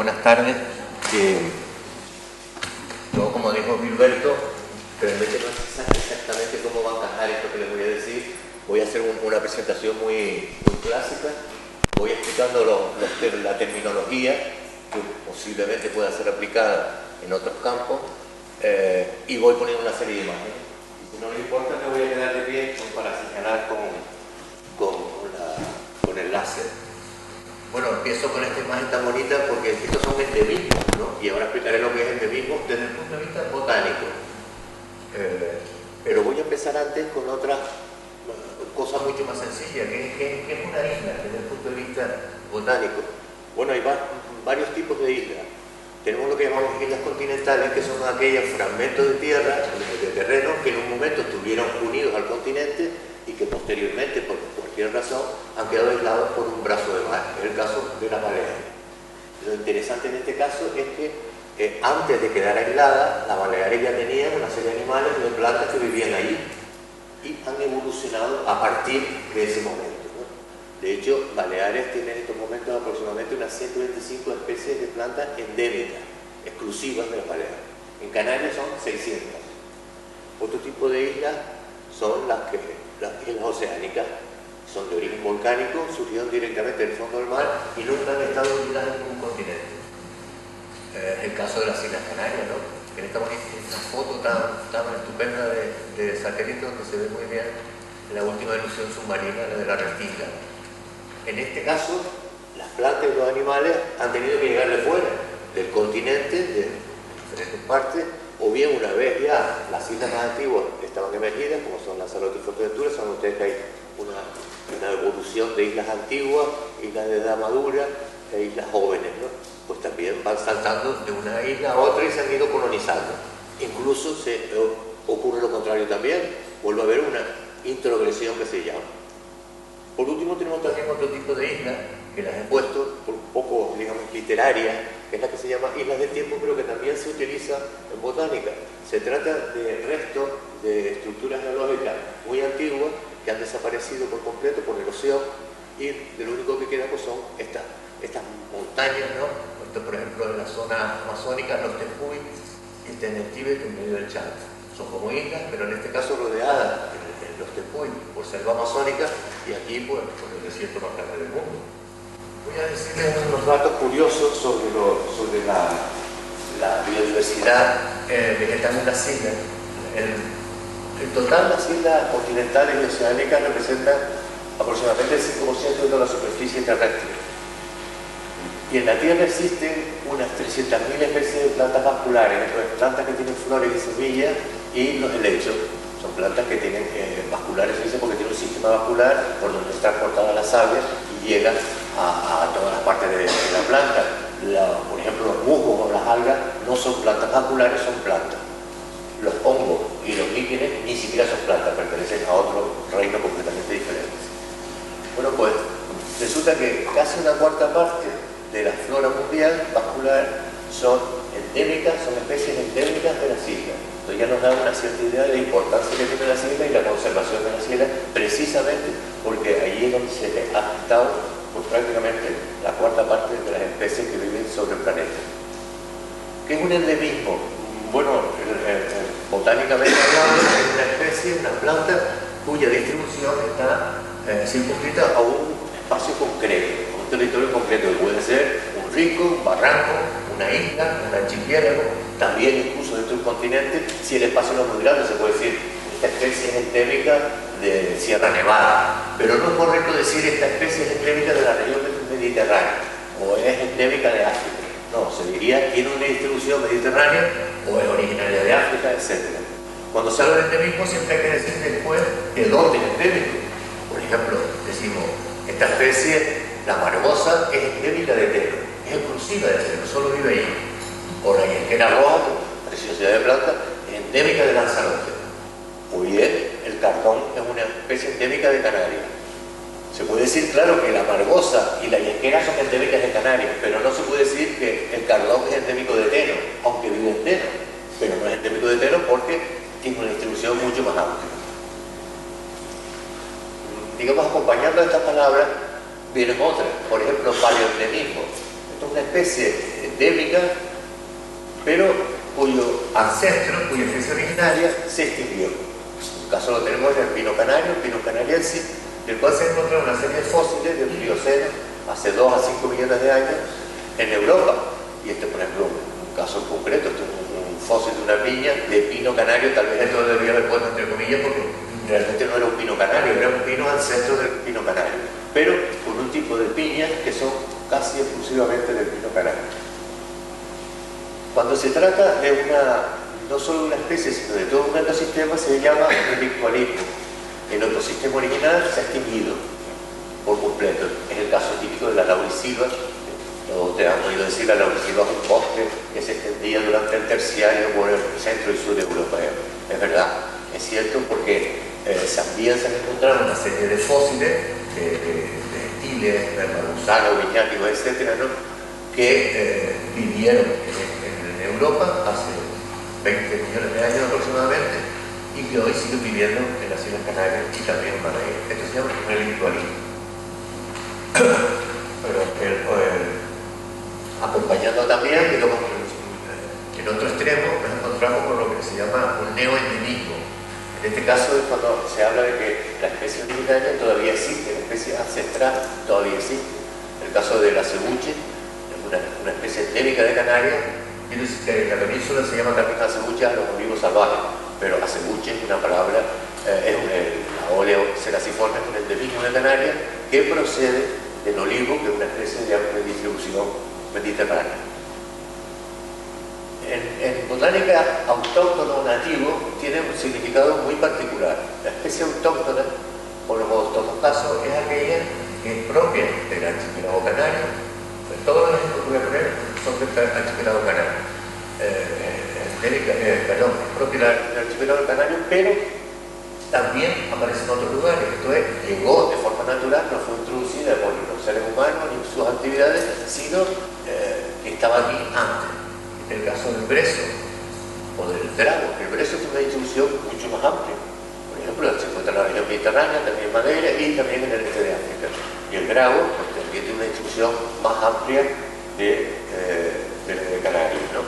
buenas tardes. Yo, como dijo Gilberto, realmente no sé exactamente cómo va a encajar esto que les voy a decir. Voy a hacer una presentación muy clásica. Voy explicando la terminología que posiblemente pueda ser aplicada en otros campos y voy poniendo una serie de imágenes. Y si no le importa, me voy a quedar de pie para señalar con el láser. Bueno, empiezo con esta imagen tan bonita porque estos son endemismos, ¿no? Y ahora explicaré lo que es endemismo desde el punto de vista botánico. Pero voy a empezar antes con otra cosa mucho más sencilla, que es una isla desde el punto de vista botánico. Bueno, hay varios tipos de islas. Tenemos lo que llamamos islas continentales, que son aquellos fragmentos de tierra, de terreno, que en un momento estuvieron unidos al continente y que posteriormente, por cualquier razón, han quedado aislados por un brazo de mar. Es el caso de la Baleares. Lo interesante en este caso es que antes de quedar aislada, las Baleares ya tenían una serie de animales y de plantas que vivían allí y han evolucionado a partir de ese momento, ¿no? De hecho, Baleares tiene en estos momentos aproximadamente unas 125 especies de plantas endémicas, exclusivas de las Baleares. En Canarias son 600. Otro tipo de islas son las islas oceánicas. Son de origen volcánico, surgieron directamente del fondo del mar y nunca han estado unidas en ningún continente. Es el caso de las Islas Canarias, ¿no? En esta foto tan estupenda de satélite donde se ve muy bien la última erupción submarina, la de la Restinga. En este caso, las plantas y los animales han tenido que llegar de fuera, del continente, de diferentes partes, o bien una vez ya las islas más antiguas estaban emergidas, como son Lanzarote y Fuerteventura, saben ustedes que hay una evolución de islas antiguas, islas de edad madura e islas jóvenes, ¿no? Pues también van saltando de una isla a otra y se han ido colonizando. Incluso ocurre lo contrario también, vuelve a haber una introgresión que se llama. Por último tenemos también otro tipo de islas, que las he puesto por un poco, digamos, literaria, que es la que se llama islas del tiempo, pero que también se utiliza en botánica. Se trata de restos de estructuras geológicas muy antiguas que han desaparecido por completo por erosión y de lo único que queda pues son estas montañas, ¿no? Esto, por ejemplo, en la zona amazónica, los Tepuy, en el Tíbet, en medio del Chad. Son como islas, pero en este caso rodeadas en los Tepuy por selva amazónica y aquí pues, por el desierto más grande del mundo. Voy a decirles unos datos curiosos sobre la biodiversidad vegetal en las islas. En total, las islas continentales y oceánicas representan aproximadamente el 5% de la superficie terrestre. Y en la Tierra existen unas 300.000 especies de plantas vasculares, plantas que tienen flores y semillas, y los helechos. Son plantas que tienen vasculares, se dice porque tienen un sistema vascular por donde están cortadas las savia y llegan a todas las partes de la planta. Por ejemplo, los musgos o las algas no son plantas vasculares, son plantas. Los hongos y los líquenes ni siquiera son plantas, pertenecen a otro reino completamente diferente. Bueno, pues resulta que casi una cuarta parte de la flora mundial vascular son endémicas, son especies endémicas de las islas. Entonces ya nos da una cierta idea de la importancia que tienen las islas y la conservación de las islas, precisamente porque allí es donde se ha estado pues, prácticamente la cuarta parte de las especies que viven sobre el planeta. ¿Qué es un endemismo? Bueno, botánicamente hablando, es una especie, una planta cuya distribución está circunscrita a un espacio concreto, a un territorio concreto, que puede ser un rico, un barranco, una isla, un archipiélago, también incluso dentro del continente. Si el espacio no es muy grande, se puede decir esta especie es endémica de Sierra Nevada, pero no es correcto decir esta especie es endémica de la región mediterránea o es endémica de África. No, se diría tiene una distribución mediterránea o es originaria de África, etc. Cuando se habla de endemismo siempre hay que decir después de dónde es endémico. Por ejemplo, decimos, esta especie, la margosa, es endémica de Teno, es exclusiva de Teno, solo vive ahí. O la yesquera roja, preciosidad de planta, es endémica de Lanzarote. O bien, el cardón es una especie endémica de Canarias. Se puede decir, claro, que la margosa y la yesquera son endémicas de Canarias, pero no se puede decir que el cardón es endémico de Teno, aunque vive en Teno, pero no es endémico de Teno porque tiene una distribución mucho más amplia. Digamos, acompañando a estas palabras, vienen otras, por ejemplo, paleoendemismo. Esta es una especie endémica, pero cuyo ancestro, cuya especie originaria se extinguió. En caso lo tenemos en el pino canario, el pino canariense, del cual se encontrado una serie de fósiles del Plioceno hace 2 a 5 millones de años en Europa. Y este, por ejemplo, un caso concreto, este es un fósil de una piña de pino canario. Tal vez esto debería haber puesto entre comillas porque realmente no era un pino canario, era un pino ancestro del pino canario, pero con un tipo de piñas que son casi exclusivamente del pino canario. Cuando se trata de no solo de una especie, sino de todo un ecosistema, se llama relictualismo. El ecosistema original se ha extinguido por completo. Es el caso típico de la laurisilva. Todos te han oído decir, la laurisilva es un bosque que se extendía durante el terciario por el centro y sur de Europa. Es verdad, es cierto, porque también se han encontrado una serie de fósiles de estiles, Mermadusanos, viñáticos, etcétera, ¿no? Que vivieron en Europa hace 20 millones de años aproximadamente y que hoy siguen viviendo en las Islas Canarias y también en Madrid. Esto se llama relictualismo. Pero acompañando también, en otro extremo nos encontramos con lo que se llama un neoendemismo. En este caso es cuando se habla de que la especie originaria todavía existe, la especie ancestral todavía existe. El caso de la acebuche, una especie endémica de Canarias, y en la península se llama también acebuche a los olivos salvajes, pero acebuche es una palabra, es la oleo ceraciforme, un endemismo de Canarias que procede del olivo, que es una especie de amplia distribución mediterránea. En botánica, autóctono o nativo tiene un significado muy particular. La especie autóctona, por lo que tomamos caso, es aquella que es propia del archipiélago canario. Pues todos los ejemplos que voy a poner son del archipiélago canario. Es propia del archipiélago canario, pero también aparece en otros lugares. Esto es, llegó de forma natural, no fue introducida por los seres humanos ni sus actividades, sino que estaba aquí antes. El caso del brezo o del drago. El brezo tiene una distribución mucho más amplia. Por ejemplo, se encuentra en la región mediterránea, también en Madeira y también en el este de África. Y el drago pues, también tiene una distribución más amplia de Canarias, ¿no?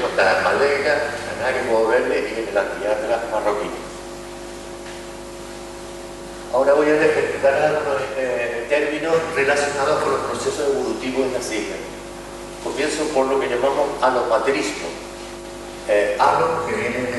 Está en Madeira, Canarias, Cabo Verde y en el Antiatlas marroquí. Ahora voy a explicar algunos términos relacionados con los procesos evolutivos en las islas. Comienzo por lo que llamamos alopatrismo. Alo, que viene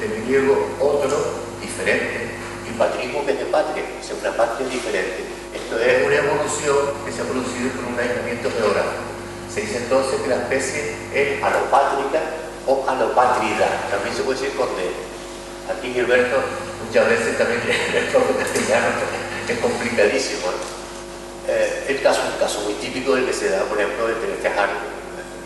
del griego otro, diferente, y patrismo, que es de patria, o sea, una patria diferente. Esto es una evolución que se ha producido por un aislamiento geográfico. Se dice entonces que la especie es alopátrica o alopátrida, también se puede decir con D. Aquí Gilberto muchas veces también el propio castellano es complicadísimo, ¿no? Un caso muy típico del que se da, por ejemplo, el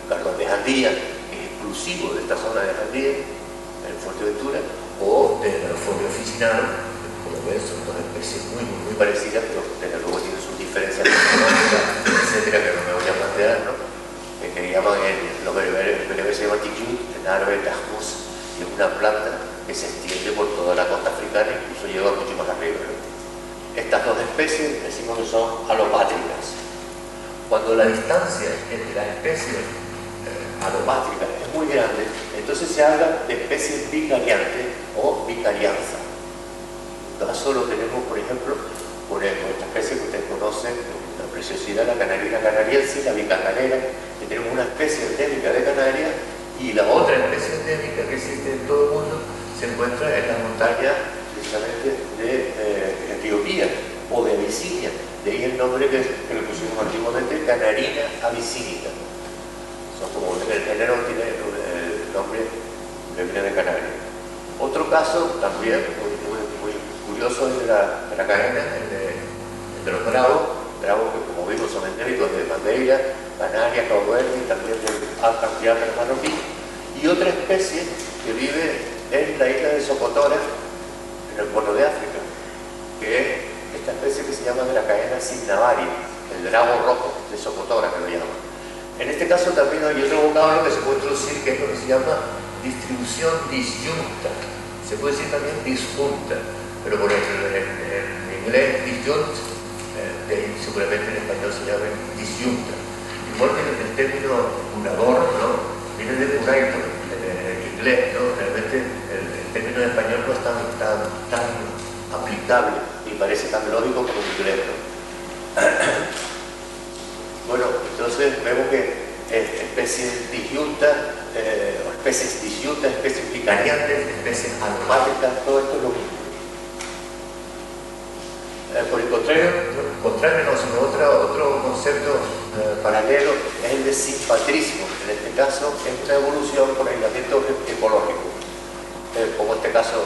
cardón de Jandía, que es exclusivo de esta zona de Jandía, en Fuerteventura, o del folio oficinado, como ven, son dos especies muy parecidas, pero desde luego tienen sus diferencias económicas, etcétera, que no me voy a plantear, ¿no? Que llaman los bereberes se llama ticut, en árabe tajmus, y es una planta que se extiende por toda la costa africana, incluso llega mucho más arriba, ¿no? Estas dos especies decimos que son alopátricas. Cuando la distancia entre las especies alopátricas es muy grande, entonces se habla de especies vicariantes o vicarianza. En caso lo tenemos, por ejemplo, con esta especie que ustedes conocen, la preciosidad, la canarina canariense, la bicanarera, que tenemos una especie endémica de Canarias, y la otra especie endémica que existe en todo el mundo se encuentra en las montañas precisamente de Etiopía o de Abisinia. De ahí el nombre que le pusimos antiguamente, Canarina abisinica. Son como el género tiene el nombre que viene de Canarias. Otro caso también muy curioso es de la cadena, el de los bravos que como vimos son endémicos de Madeira, Canarias, Cabo Verde y también del Antiatlas marroquí. Y otra especie que vive en la isla de Socotora, en el Cuerno de África, que es esta especie que se llama de la cadena Signavari, el drago rojo de Socotora, que lo llaman. En este caso también hay otro vocablo que se puede introducir, que es lo que se llama distribución disyunta. Se puede decir también disjunta, pero por en inglés disjunct, seguramente en español se llama disyunta. Y igual que el término curador, ¿no? Viene de curator, en inglés, ¿no? Realmente el término en español no es tan aplicable y parece tan lógico como en inglés, ¿no? Bueno, entonces vemos que especies disyuntas, especies vicariantes, especies alopátricas, todo esto es lo mismo. Por el contrario no, sino otro concepto paralelo es el de simpatrismo. En este caso es una evolución por aislamiento ecológico, como este caso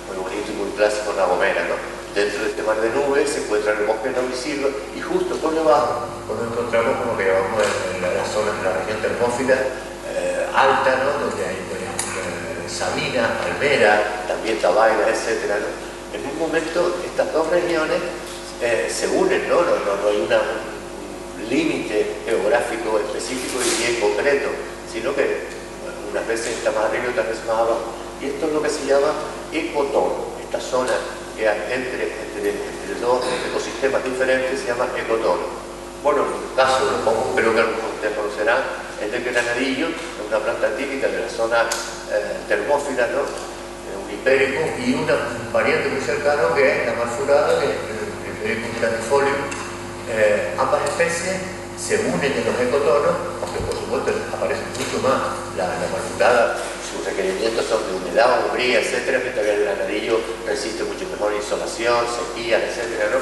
muy bonito y muy clásico en La Gomera, ¿no? Dentro de este mar de nubes se encuentra el bosque de laurisilva y justo por debajo nos encontramos como que llamamos en la zona de la región termófila alta, ¿no? Donde hay sabina, palmera, también tabaina, etc., ¿no? En un momento estas dos regiones se unen, ¿no? No hay un límite geográfico específico y bien concreto, sino que unas veces está más arriba y otras veces más abajo. Y esto es lo que se llama ecotono. Esta zona que entre dos ecosistemas diferentes se llama ecotono. Bueno, en un caso, creo que algunos de ustedes conocerán, es el granadillo, es una planta típica de la zona termófila, ¿no? Un hipérico, y una variante muy cercana que es la marfurada, que es el Hipericum grandifolium. Ambas especies se unen en los ecotonos, aunque por supuesto aparece mucho más la marfurada. Sus requerimientos son de humedad, umbría, etcétera, mientras que el granadillo resiste mucho mejor insolación, sequías, etcétera, ¿no?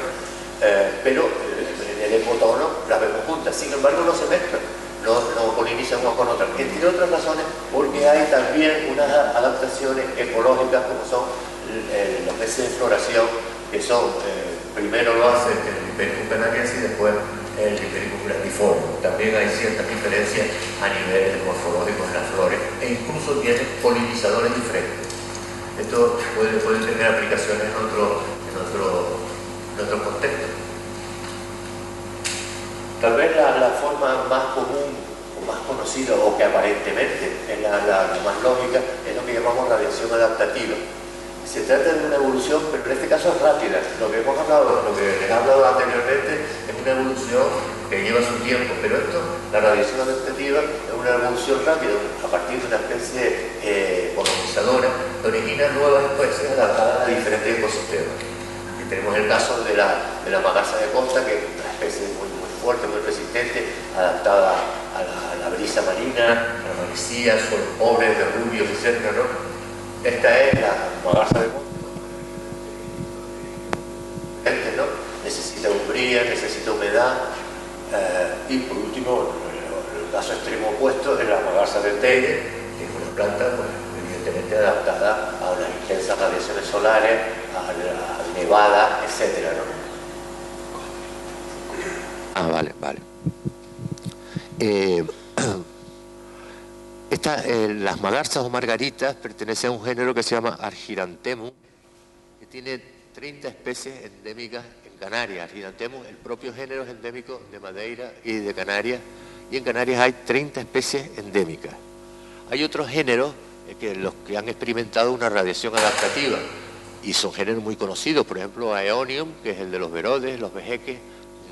Pero en el ecotono las vemos juntas, sin embargo no se mezclan. No polinizan unas con otras, entre otras razones porque hay también unas adaptaciones ecológicas como son los meses de floración, que son, primero lo hace el Hipericum canariensis y después el Hipericum grandifolium. También hay ciertas diferencias a niveles morfológicos en las flores e incluso tienen polinizadores diferentes. Esto puede tener aplicaciones en otro contexto. Tal vez la forma más común o más conocida, o que aparentemente es la más lógica, es lo que llamamos radiación adaptativa. Se trata de una evolución, pero en este caso es rápida. Lo que les he hablado anteriormente es una evolución que lleva su tiempo, pero la radiación adaptativa es una evolución rápida, a partir de una especie colonizadora que origina nuevas especies adaptadas a diferentes ecosistemas. Y tenemos el caso de la magarza de costa, que es una especie muy fuerte, muy resistente, adaptada a la brisa marina, a la marisía, suelos pobres, derrubios, etc., ¿no? Esta es la magarza de costa, ¿no? Necesita umbría, necesita humedad, y por último, el caso extremo opuesto es la magarza del Teide, que es una planta, pues, evidentemente adaptada a unas intensas radiaciones solares, a la nevada, etc., ¿no? Vale. Las magarzas o margaritas pertenecen a un género que se llama Argyranthemum, que tiene 30 especies endémicas en Canarias. Argyranthemum, el propio género, es endémico de Madeira y de Canarias, y en Canarias hay 30 especies endémicas. Hay otros géneros los que han experimentado una radiación adaptativa, y son géneros muy conocidos, por ejemplo Aeonium, que es el de los verodes, los vejeques.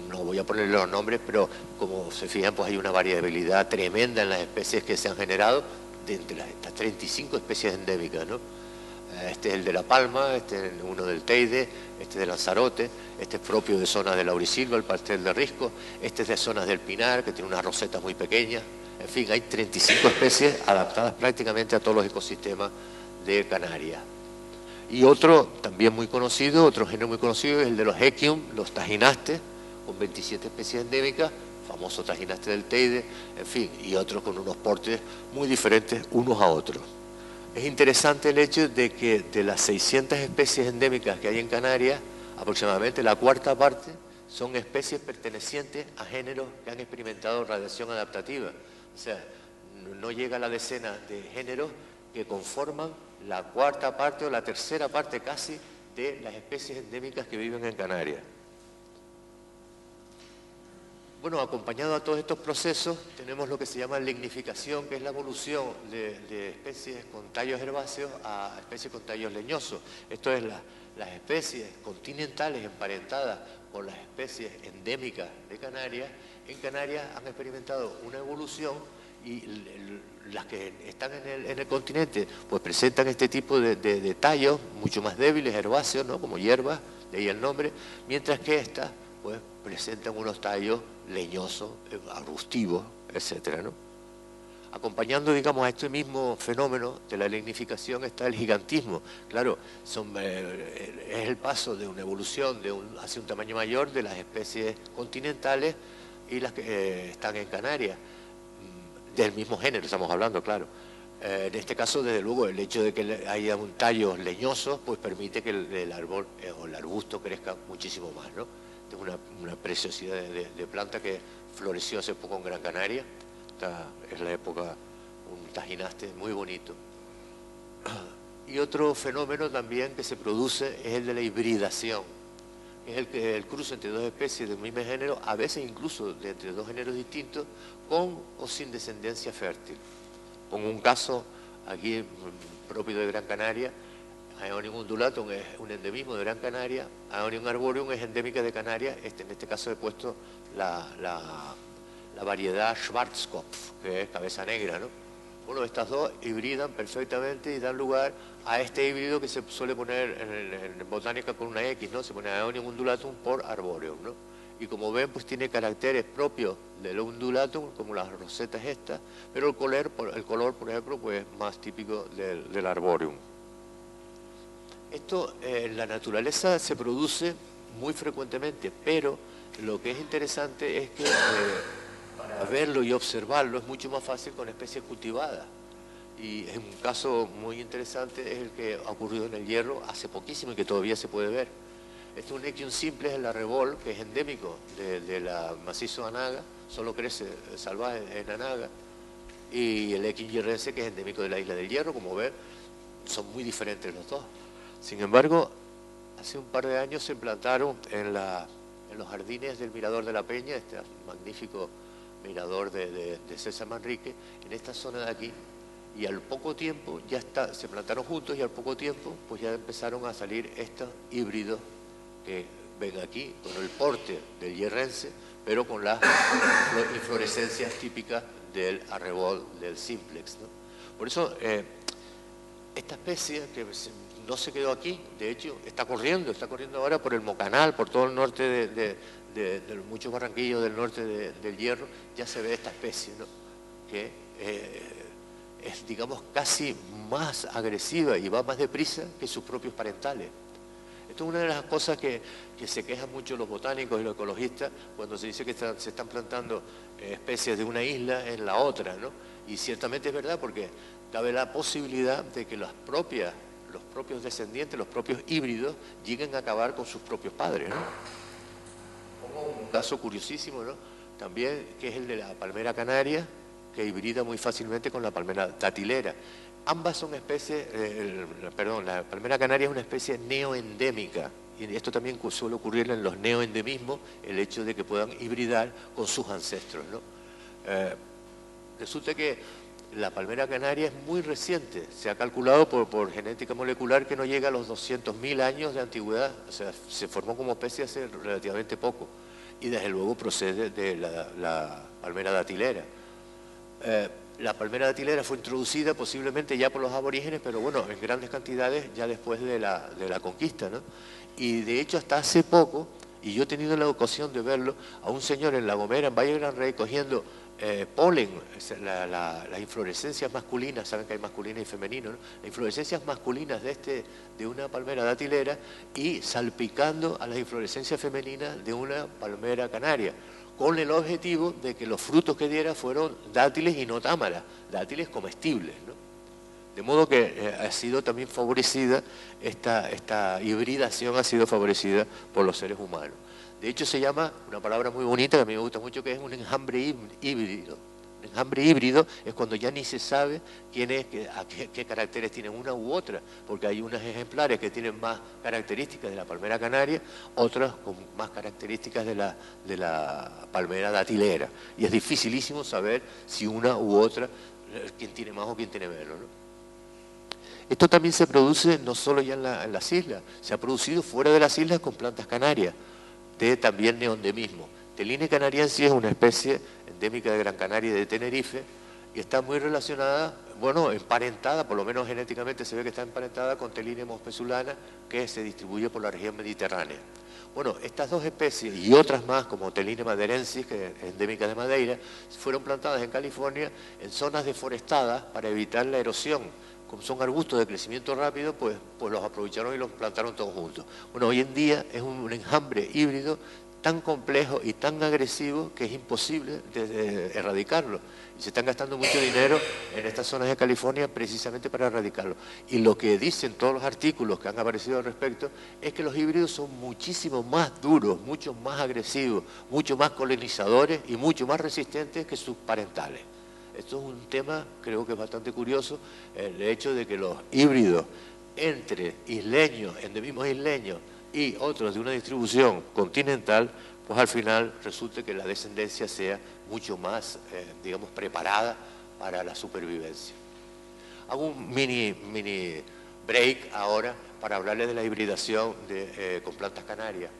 No voy a ponerle los nombres, pero como se fijan, pues hay una variabilidad tremenda en las especies que se han generado de entre estas 35 especies endémicas, ¿no? Este es el de la palma, este es uno del Teide, este es de Lanzarote, este es propio de zonas de laurisilva, el pastel de risco, este es de zonas del pinar, que tiene unas rosetas muy pequeñas. En fin, hay 35 especies adaptadas prácticamente a todos los ecosistemas de Canarias. Y otro también muy conocido, otro género muy conocido, es el de los Equium, los taginastes, con 27 especies endémicas, famoso traginaste del Teide, en fin, y otros con unos portes muy diferentes unos a otros. Es interesante el hecho de que de las 600 especies endémicas que hay en Canarias, aproximadamente la cuarta parte son especies pertenecientes a géneros que han experimentado radiación adaptativa. O sea, no llega a la decena de géneros que conforman la cuarta parte o la tercera parte casi de las especies endémicas que viven en Canarias. Bueno, acompañado a todos estos procesos, tenemos lo que se llama lignificación, que es la evolución de especies con tallos herbáceos a especies con tallos leñosos. Esto es las especies continentales emparentadas con las especies endémicas de Canarias en Canarias han experimentado una evolución y las que están en el continente pues presentan este tipo de tallos mucho más débiles, herbáceos, ¿no? Como hierbas, de ahí el nombre, mientras que estas pues presentan unos tallos leñosos, arbustivos, etcétera, ¿no? Acompañando, digamos, a este mismo fenómeno de la lignificación está el gigantismo. Claro, es el paso de una evolución hacia un tamaño mayor de las especies continentales y las que están en Canarias, del mismo género estamos hablando, claro. En este caso, desde luego, el hecho de que haya un tallo leñoso, pues permite que el árbol o el arbusto crezca muchísimo más, ¿no? Es una preciosidad de planta que floreció hace poco en Gran Canaria. Es la época, un tajinaste muy bonito. Y otro fenómeno también que se produce es el de la hibridación. Es el cruce entre dos especies del mismo género, a veces incluso entre dos géneros distintos, con o sin descendencia fértil. Pongo un caso aquí propio de Gran Canaria. Aeonium undulatum es un endemismo de Gran Canaria, Aeonium arboreum es endémica de Canarias. En este caso he puesto la variedad Schwarzkopf, que es cabeza negra, ¿no? Bueno, estas dos hibridan perfectamente y dan lugar a este híbrido que se suele poner en botánica con una X, ¿no? Se pone Aeonium undulatum por arboreum, ¿no? Y como ven, pues tiene caracteres propios del undulatum, como las rosetas estas, pero el color, por ejemplo, pues más típico del arboreum. Esto en la naturaleza se produce muy frecuentemente, pero lo que es interesante es que para verlo y observarlo es mucho más fácil con especies cultivadas. Y un caso muy interesante es el que ha ocurrido en el Hierro hace poquísimo y que todavía se puede ver. Este es un Echium simplex en la Rebol, que es endémico de la macizo Anaga, solo crece salvaje en Anaga. Y el Echium hierrense, que es endémico de la isla del Hierro, como ven, son muy diferentes los dos. Sin embargo, hace un par de años se implantaron en los jardines del Mirador de la Peña, este magnífico mirador de César Manrique, en esta zona de aquí, y al poco tiempo se plantaron juntos y al poco tiempo pues ya empezaron a salir estos híbridos que ven aquí, con el porte del hierrense, pero con las inflorescencias típicas del arrebol, del simplex, ¿no? Por eso, esta especie que no se quedó aquí, de hecho, está corriendo ahora por el Mocanal, por todo el norte de muchos barranquillos del norte del Hierro, ya se ve esta especie, ¿no? Que es, digamos, casi más agresiva y va más deprisa que sus propios parentales. Esto es una de las cosas que se quejan mucho los botánicos y los ecologistas cuando se dice que se están plantando especies de una isla en la otra, ¿no? Y ciertamente es verdad, porque cabe la posibilidad de que los propios descendientes, los propios híbridos, lleguen a acabar con sus propios padres, ¿no? Pongo un caso curiosísimo, ¿no? También, que es el de la palmera canaria, que hibrida muy fácilmente con la palmera datilera. Ambas son especies, la palmera canaria es una especie neoendémica, y esto también suele ocurrir en los neoendemismos, el hecho de que puedan hibridar con sus ancestros, ¿no? Resulta que la palmera canaria es muy reciente, se ha calculado por genética molecular que no llega a los 200.000 años de antigüedad, o sea, se formó como especie hace relativamente poco, y desde luego procede de la palmera datilera. La palmera datilera fue introducida posiblemente ya por los aborígenes, pero bueno, en grandes cantidades ya después de la conquista, ¿no? Y de hecho hasta hace poco, y yo he tenido la ocasión de verlo, a un señor en La Gomera, en Valle Gran Rey, cogiendo polen, las inflorescencias masculinas, saben que hay masculina y femenino, ¿no? Las inflorescencias masculinas de una palmera datilera y salpicando a las inflorescencias femeninas de una palmera canaria, con el objetivo de que los frutos que diera fueron dátiles y no támaras, dátiles comestibles, ¿no? De modo que ha sido también favorecida, esta hibridación ha sido favorecida por los seres humanos. De hecho se llama, una palabra muy bonita que a mí me gusta mucho, que es un enjambre híbrido. Un enjambre híbrido es cuando ya ni se sabe qué caracteres tienen una u otra, porque hay unos ejemplares que tienen más características de la palmera canaria, otras con más características de la palmera datilera. Y es dificilísimo saber si una u otra, quién tiene más o quién tiene menos, ¿no? Esto también se produce no solo ya en las islas, se ha producido fuera de las islas con plantas canarias, también neoendemismo. Teline canariensis es una especie endémica de Gran Canaria y de Tenerife y está muy relacionada, bueno, emparentada, por lo menos genéticamente se ve que está emparentada con Teline mospesulana, que se distribuye por la región mediterránea. Bueno, estas dos especies y otras más, como Teline madeirensis, que es endémica de Madeira, fueron plantadas en California en zonas deforestadas para evitar la erosión. Como son arbustos de crecimiento rápido, pues los aprovecharon y los plantaron todos juntos. Bueno, hoy en día es un enjambre híbrido tan complejo y tan agresivo que es imposible de erradicarlo. Y se están gastando mucho dinero en estas zonas de California precisamente para erradicarlo. Y lo que dicen todos los artículos que han aparecido al respecto es que los híbridos son muchísimo más duros, mucho más agresivos, mucho más colonizadores y mucho más resistentes que sus parentales. Esto es un tema, creo que es bastante curioso, el hecho de que los híbridos entre isleños, endemismos isleños, y otros de una distribución continental, pues al final resulta que la descendencia sea mucho más, digamos, preparada para la supervivencia. Hago un mini break ahora para hablarles de la hibridación con plantas canarias.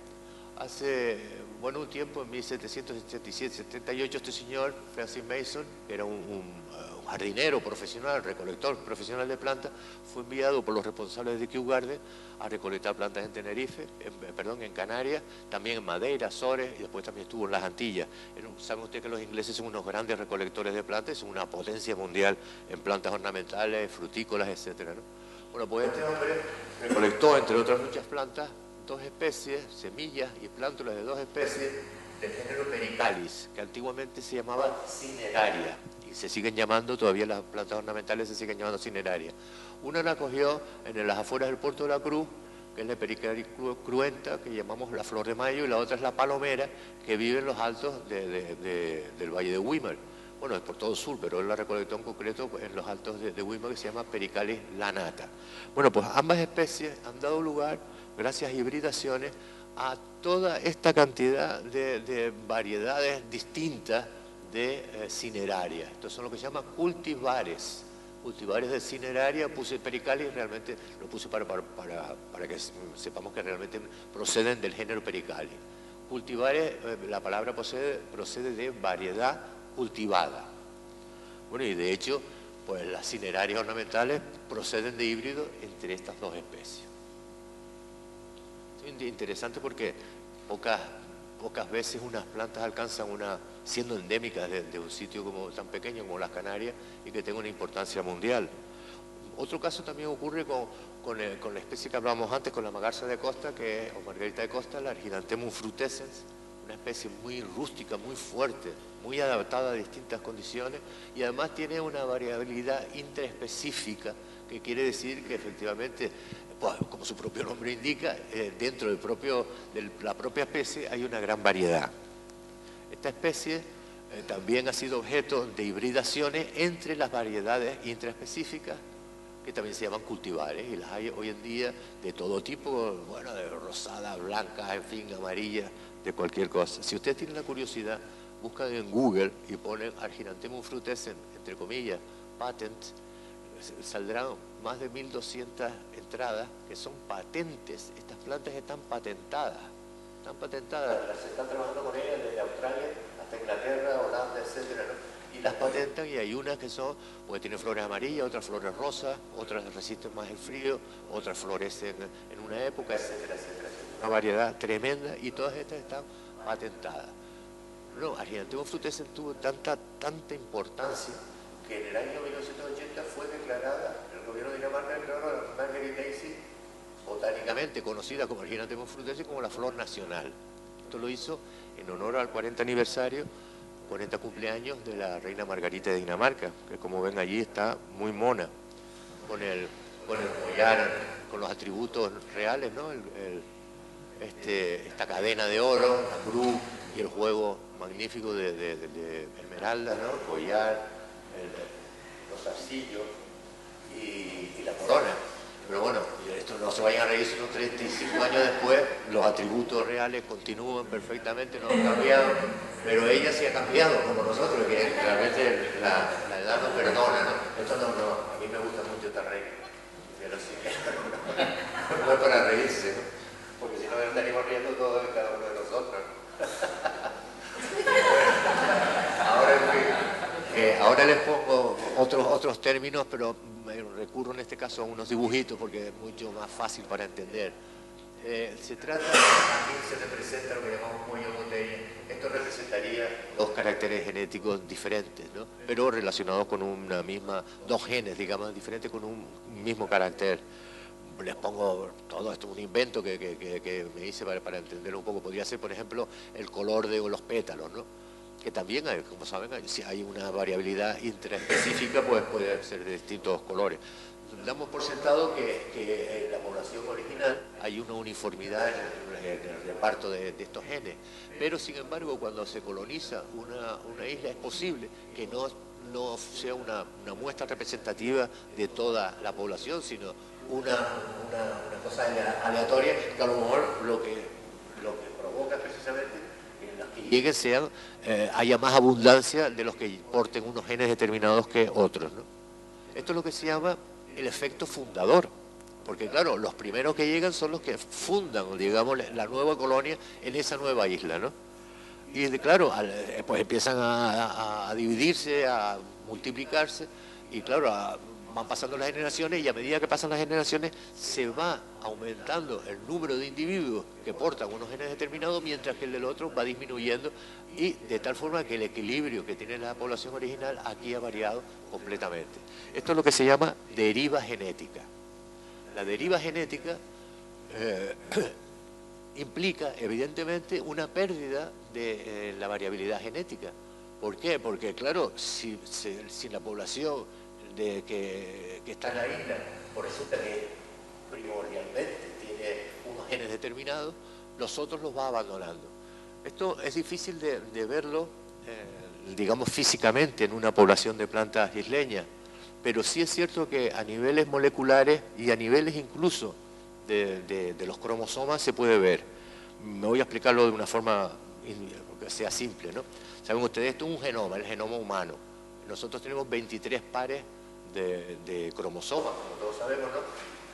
Hace, bueno, un tiempo, en 1777-78, este señor, Francis Mason, que era un jardinero profesional, recolector profesional de plantas, fue enviado por los responsables de Kew Garden a recolectar plantas en Tenerife, en Canarias, también en Madeira, Azores, y después también estuvo en las Antillas. Saben ustedes que los ingleses son unos grandes recolectores de plantas, son una potencia mundial en plantas ornamentales, frutícolas, etcétera, ¿no? Bueno, pues este hombre recolectó, entre otras muchas plantas, dos especies, semillas y plántulas de dos especies del género Pericalis, que antiguamente se llamaba Cineraria, y se siguen llamando, todavía las plantas ornamentales se siguen llamando Cineraria. Una la cogió en las afueras del Puerto de la Cruz, que es la Pericalis cruenta, que llamamos la flor de mayo, y la otra es la palomera, que vive en los altos del Valle de Weimar. Bueno, es por todo el sur, pero él la recolectó en concreto en los altos de Weimar, que se llama Pericalis lanata. Bueno, pues ambas especies han dado lugar, gracias a hibridaciones, a toda esta cantidad de variedades distintas de cinerarias. Estos son lo que se llama cultivares. Cultivares de cineraria, puse Pericalis, realmente lo puse para que sepamos que realmente proceden del género Pericalis. Cultivares, la palabra procede de variedad cultivada. Bueno, y de hecho, pues las cinerarias ornamentales proceden de híbridos entre estas dos especies. Es interesante porque pocas veces unas plantas alcanzan siendo endémicas de un sitio tan pequeño como las Canarias y que tenga una importancia mundial. Otro caso también ocurre con la especie que hablábamos antes, con la magarza de costa, o margarita de costa, la Arginatemum frutescens, una especie muy rústica, muy fuerte, muy adaptada a distintas condiciones y además tiene una variabilidad intraespecífica, que quiere decir que efectivamente, pues, como su propio nombre indica, dentro de la propia especie hay una gran variedad. Esta especie también ha sido objeto de hibridaciones entre las variedades intraespecíficas, que también se llaman cultivares, y las hay hoy en día de todo tipo, bueno, de rosada, blanca, en fin, amarilla, de cualquier cosa. Si ustedes tienen la curiosidad, buscan en Google y ponen Arginatemum frutescens, entre comillas, patent, saldrán más de 1200 entradas que son patentes. Estas plantas están patentadas, se están trabajando con ellas desde Australia hasta Inglaterra, Holanda, etcétera, ¿no? Y las patentan, y hay unas que son, porque tienen flores amarillas, otras flores rosas, otras resisten más el frío, otras florecen en una época, etcétera, etcétera. Una variedad tremenda, y todas estas están patentadas. No, Arginatemum frutescens tuvo tanta importancia que en el año 1980 fue declarada, el gobierno de Dinamarca declaró a Margaret Daisy, botánicamente conocida como Arginatemum frutescens, como la flor nacional. Esto lo hizo en honor al 40 aniversario, 40 cumpleaños de la reina Margarita de Dinamarca, que como ven allí está muy mona, con el collar, con los atributos reales, ¿no? Esta cadena de oro, la cruz y el juego magnífico de esmeraldas, ¿no? El collar, los zarcillos y la corona. Pero bueno, esto no se vayan a reír, sino 35 años después, los atributos reales continúan perfectamente, no han cambiado, pero ella sí ha cambiado, como nosotros, que realmente la edad no perdona, ¿no? Esto no, a mí me gusta mucho esta reina, pero sí, no es para reírse, ¿no? Porque si no estaríamos riendo todos y cada uno de nosotros. Ahora les pongo otros términos, pero recurro en este caso a unos dibujitos porque es mucho más fácil para entender. Se trata, aquí se representa lo que llamamos moño botella. Esto representaría dos caracteres genéticos diferentes, ¿no? Pero relacionados con una misma, dos genes, digamos, diferentes con un mismo carácter. Les pongo todo esto, un invento que me hice para entenderlo un poco. Podría ser, por ejemplo, el color de los pétalos, ¿no? Que también, hay, como saben, si hay una variabilidad intraespecífica, pues puede ser de distintos colores. Damos por sentado que en la población original hay una uniformidad en el reparto de estos genes, pero sin embargo cuando se coloniza una isla es posible que no sea una muestra representativa de toda la población, sino una cosa aleatoria, que a lo mejor lo que provoca precisamente que los que lleguen haya más abundancia de los que porten unos genes determinados que otros, ¿no? Esto es lo que se llama el efecto fundador, porque claro, los primeros que llegan son los que fundan, digamos, la nueva colonia en esa nueva isla, ¿no? Y claro, pues empiezan a dividirse, a multiplicarse, y claro, van pasando las generaciones, y a medida que pasan las generaciones se va aumentando el número de individuos que portan unos genes determinados, mientras que el del otro va disminuyendo, y de tal forma que el equilibrio que tiene la población original aquí ha variado completamente. Esto es lo que se llama deriva genética. La deriva genética implica, evidentemente, una pérdida de la variabilidad genética. ¿Por qué? Porque, claro, si la población que está en la isla, por resulta que primordialmente tiene unos genes determinados, los otros los va abandonando. Esto es difícil de verlo, digamos, físicamente en una población de plantas isleñas, pero sí es cierto que a niveles moleculares y a niveles incluso de los cromosomas se puede ver. Me voy a explicarlo de una forma que sea simple, ¿no? Saben ustedes, esto es un genoma, el genoma humano. Nosotros tenemos 23 pares de cromosomas, como todos sabemos, ¿no?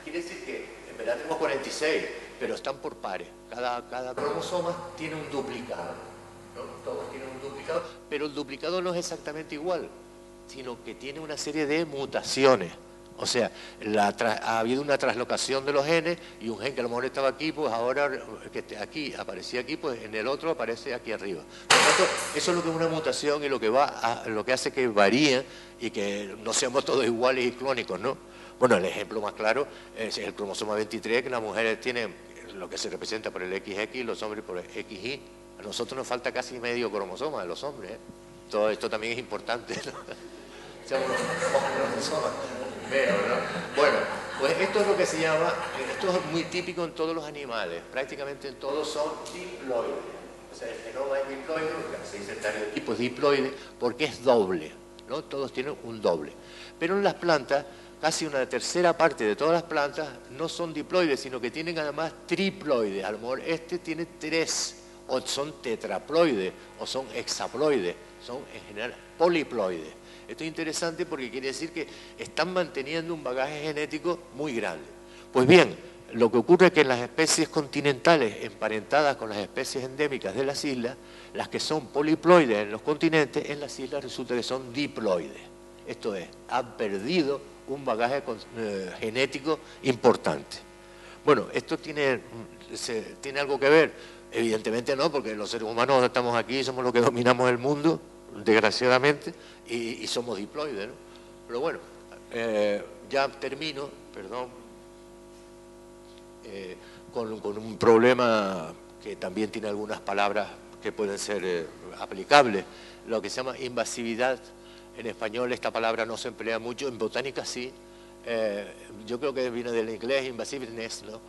Quiere decir que en verdad tenemos 46, pero están por pares. Cada cromosoma tiene un duplicado, ¿no? Todos tienen un duplicado, pero el duplicado no es exactamente igual, sino que tiene una serie de mutaciones. O sea, ha habido una traslocación de los genes, y un gen que a lo mejor estaba aquí, pues ahora que aquí aparecía aquí, pues en el otro aparece aquí arriba. Por lo tanto, eso es lo que es una mutación, y lo que hace que varíen y que no seamos todos iguales y clónicos, ¿no? Bueno, el ejemplo más claro es el cromosoma 23, que las mujeres tienen lo que se representa por el XX y los hombres por el XY. A nosotros nos falta casi medio cromosoma de los hombres, ¿eh? Todo esto también es importante, ¿no? Pero, ¿no? Bueno, pues esto es lo que se llama, esto es muy típico en todos los animales, prácticamente en todos son diploides. O sea, el genoma es diploide, se dice el cariotipo es diploide, porque es doble, ¿no? Todos tienen un doble. Pero en las plantas, casi una tercera parte de todas las plantas no son diploides, sino que tienen además triploides. A lo mejor este tiene 3, o son tetraploides, o son hexaploides, son en general poliploides. Esto es interesante porque quiere decir que están manteniendo un bagaje genético muy grande. Pues bien, lo que ocurre es que en las especies continentales emparentadas con las especies endémicas de las islas, las que son poliploides en los continentes, en las islas resulta que son diploides. Esto es, han perdido un bagaje genético importante. Bueno, ¿esto tiene algo que ver? Evidentemente no, porque los seres humanos estamos aquí, somos los que dominamos el mundo, desgraciadamente, y somos diploides, ¿no? Pero bueno, ya termino, perdón, con un problema que también tiene algunas palabras que pueden ser aplicables, lo que se llama invasividad. En español esta palabra no se emplea mucho, en botánica sí. Yo creo que viene del inglés invasiveness, ¿no?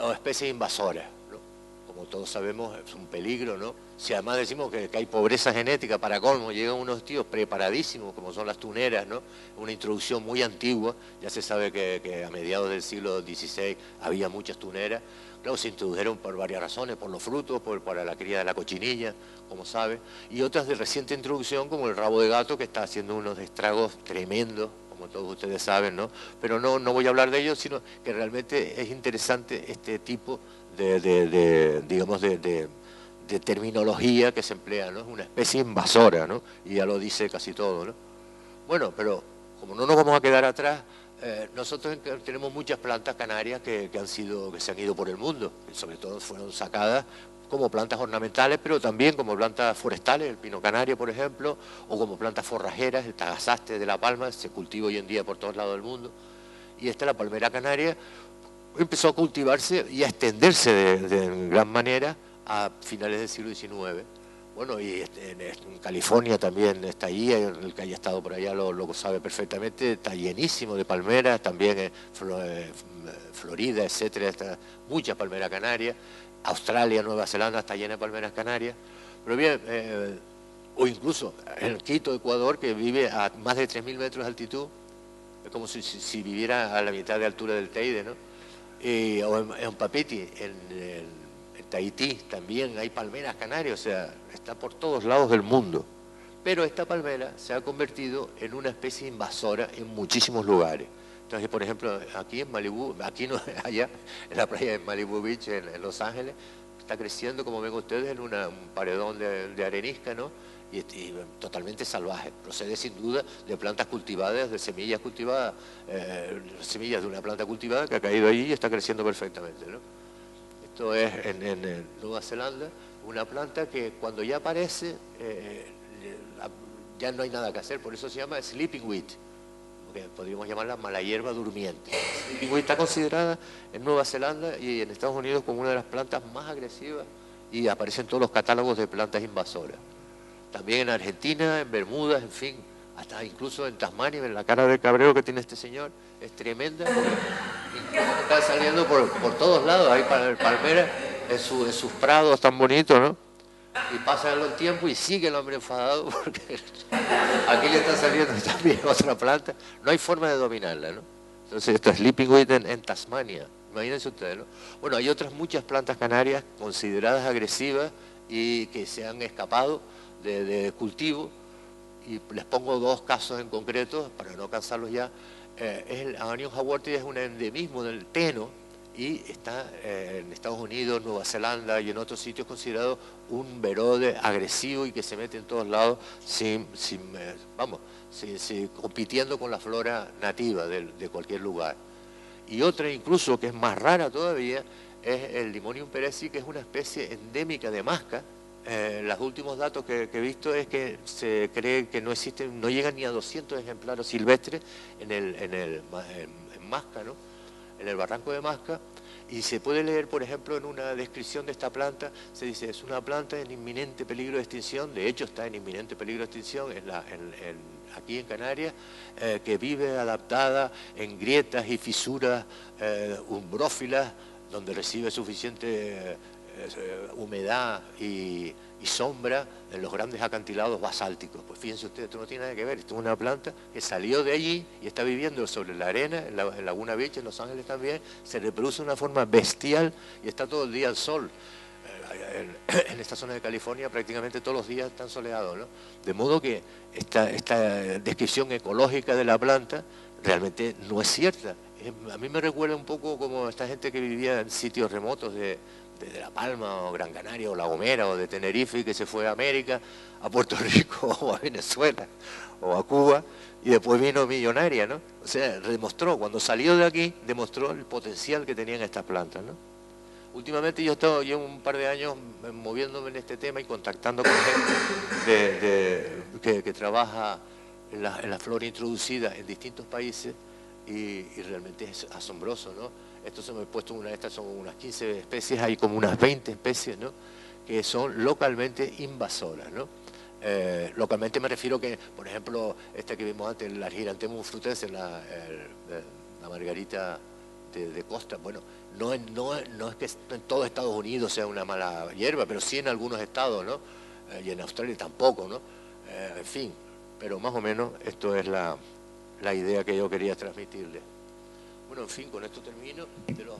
O especies invasoras, ¿no? Como todos sabemos, es un peligro, ¿no? Si además decimos que hay pobreza genética, para colmo, llegan unos tíos preparadísimos, como son las tuneras, ¿no? Una introducción muy antigua, ya se sabe que a mediados del siglo XVI había muchas tuneras. Claro, se introdujeron por varias razones, por los frutos, para la cría de la cochinilla, como sabe, y otras de reciente introducción, como el rabo de gato, que está haciendo unos estragos tremendos, como todos ustedes saben, ¿no? Pero no voy a hablar de ello, sino que realmente es interesante este tipo digamos, de terminología que se emplea, ¿no? Es una especie invasora, ¿no? Y ya lo dice casi todo, ¿no? Bueno, pero como no nos vamos a quedar atrás, nosotros tenemos muchas plantas canarias que se han ido por el mundo, y sobre todo fueron sacadas como plantas ornamentales, pero también como plantas forestales, el pino canario, por ejemplo, o como plantas forrajeras, el tagasaste de La Palma, se cultiva hoy en día por todos lados del mundo. Y esta, la palmera canaria, empezó a cultivarse y a extenderse de gran manera a finales del siglo XIX. Bueno, y en California también está ahí, el que haya estado por allá lo sabe perfectamente, está llenísimo de palmeras, también Florida, etcétera, está mucha palmera canaria. Australia, Nueva Zelanda está llena de palmeras canarias. Pero bien, o incluso en Quito, Ecuador, que vive a más de 3.000 metros de altitud, es como si viviera a la mitad de altura del Teide, ¿no? O en Papiti, en Tahití también hay palmeras canarias, o sea, está por todos lados del mundo. Pero esta palmera se ha convertido en una especie invasora en muchísimos lugares. Entonces, por ejemplo, aquí en Malibú, aquí no, allá en la playa de Malibu Beach, en Los Ángeles, está creciendo, como ven ustedes, en un paredón de arenisca, ¿no? Y totalmente salvaje. Procede sin duda de plantas cultivadas, de semillas cultivadas, semillas de una planta cultivada que ha caído allí y está creciendo perfectamente, ¿no? Esto es en Nueva Zelanda, una planta que cuando ya aparece, ya no hay nada que hacer, por eso se llama sleeping wheat, que podríamos llamarla mala hierba durmiente. Sleeping wheat está considerada en Nueva Zelanda y en Estados Unidos como una de las plantas más agresivas y aparece en todos los catálogos de plantas invasoras. También en Argentina, en Bermudas, en fin, hasta incluso en Tasmania, en la cara de cabreo que tiene este señor, es tremenda. Está saliendo por todos lados, hay palmeras en sus prados tan bonitos, ¿no? Y pasa el tiempo y sigue el hombre enfadado porque aquí le está saliendo también otra planta. No hay forma de dominarla, ¿no? Entonces esto es sleeping wheat en Tasmania, imagínense ustedes, ¿no? Bueno, hay otras muchas plantas canarias consideradas agresivas y que se han escapado de cultivo, y les pongo dos casos en concreto para no cansarlos ya. El Amanion haworthii es un endemismo del Teno y está en Estados Unidos, Nueva Zelanda y en otros sitios considerado un verode agresivo y que se mete en todos lados compitiendo con la flora nativa de cualquier lugar. Y otra incluso que es más rara todavía es el Limonium perezi, que es una especie endémica de Masca. Los últimos datos que he visto es que se cree que no existen, no llegan ni a 200 ejemplares silvestres en Masca, ¿no? En el barranco de Masca, y se puede leer, por ejemplo, en una descripción de esta planta, se dice, es una planta en inminente peligro de extinción, de hecho está en inminente peligro de extinción aquí en Canarias, que vive adaptada en grietas y fisuras umbrófilas, donde recibe suficiente humedad y sombra en los grandes acantilados basálticos. Pues fíjense ustedes, esto no tiene nada que ver, esto es una planta que salió de allí y está viviendo sobre la arena, en Laguna Beach, en Los Ángeles también, se reproduce de una forma bestial y está todo el día al sol. En esta zona de California prácticamente todos los días están soleados, ¿no? De modo que esta descripción ecológica de la planta realmente no es cierta. A mí me recuerda un poco como esta gente que vivía en sitios remotos de La Palma o Gran Canaria o La Gomera o de Tenerife, que se fue a América, a Puerto Rico o a Venezuela o a Cuba y después vino millonaria, ¿no? O sea, demostró, cuando salió de aquí, demostró el potencial que tenían estas plantas, ¿no? Últimamente llevo un par de años moviéndome en este tema y contactando con gente que trabaja en la flora introducida en distintos países y realmente es asombroso, ¿no? Esto se me ha puesto estas son unas 15 especies, hay como unas 20 especies, ¿no? Que son localmente invasoras, ¿no? Localmente me refiero que, por ejemplo, esta que vimos antes, la Argyranthemum frutense, la margarita de costa, bueno, no es que en todo Estados Unidos sea una mala hierba, pero sí en algunos estados, ¿no? Y en Australia tampoco, ¿no? En fin, pero más o menos esto es la idea que yo quería transmitirle. Bueno, en fin, con esto termino. De los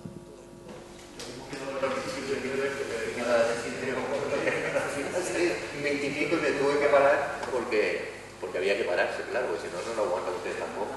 20 y pico me tuve que parar porque había que pararse, claro, porque si no, no lo aguantan ustedes tampoco.